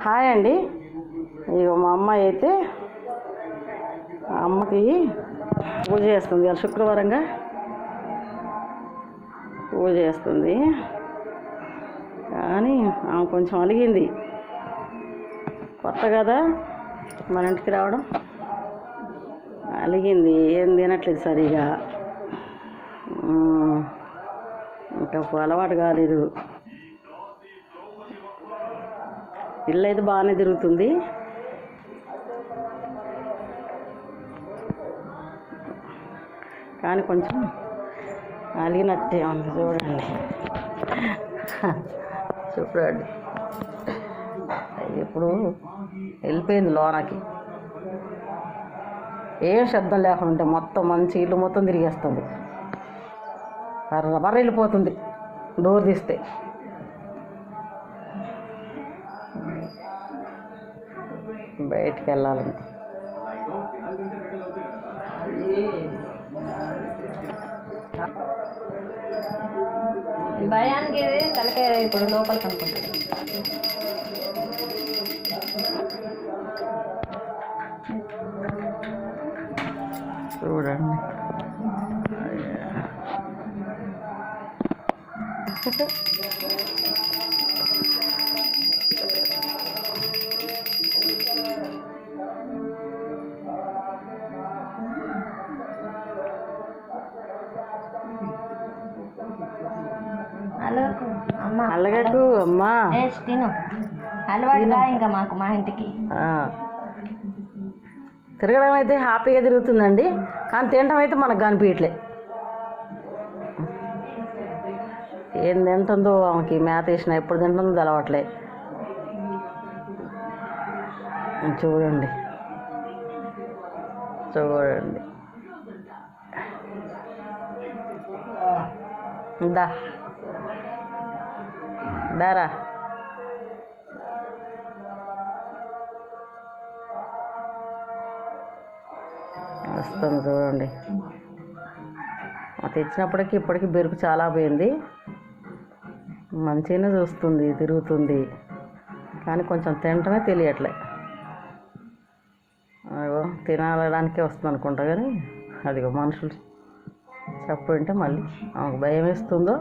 Hi అండి. ఇక మా అమ్మాయి అయితే అమ్మకి పూజ చేస్తుంది. ఇవాళ శుక్రవారంగా పూజ చేస్తుంది. కానీ ఆమె కొంచెం అలిగింది. కొత్త కదా మన ఇంటికి రావడం, అలిగింది. ఏం తినట్లేదు సరిగా, ఇంకా అలవాటు కాలేదు. ఇల్లు అయితే బాగానే తిరుగుతుంది. కానీ కొంచెం అలిగినట్టే ఉంది. చూడండి చూడండి, ఇప్పుడు వెళ్ళిపోయింది లోనకి. ఏం శబ్దం లేకుండా ఉంటే మొత్తం మంచి ఇల్లు మొత్తం తిరిగేస్తుంది. బర్ర వెళ్ళిపోతుంది డోర్ తీస్తే. బయటికి వెళ్ళాలని భయానికి తలకాయ ఇప్పుడు లోపలికి అనుకుంటుంది. చూడండి అలగకు అమ్మా, తిను అలవాటుగా ఇంకా మాకు మా ఇంటికి. తిరగడం అయితే హ్యాపీగా తిరుగుతుందండి, కానీ తినడం అయితే మనకు కనిపించట్లే. ఏం తింటుందో ఆమెకి మేత వేసిన ఎప్పుడు తింటుందో తెలవట్లే. చూడండి చూడండి, దారా వస్తుంది. చూడండి, తెచ్చినప్పటికీ ఇప్పటికీ బెరుకు చాలా పోయింది. మంచిగానే చూస్తుంది, తిరుగుతుంది, కానీ కొంచెం తినటమే తెలియట్లే. అదిగో తినడానికే వస్తుంది అనుకుంటా, కానీ అదిగో మనుషులు చెప్పుంటే మళ్ళీ ఆమెకు భయం వేస్తుందో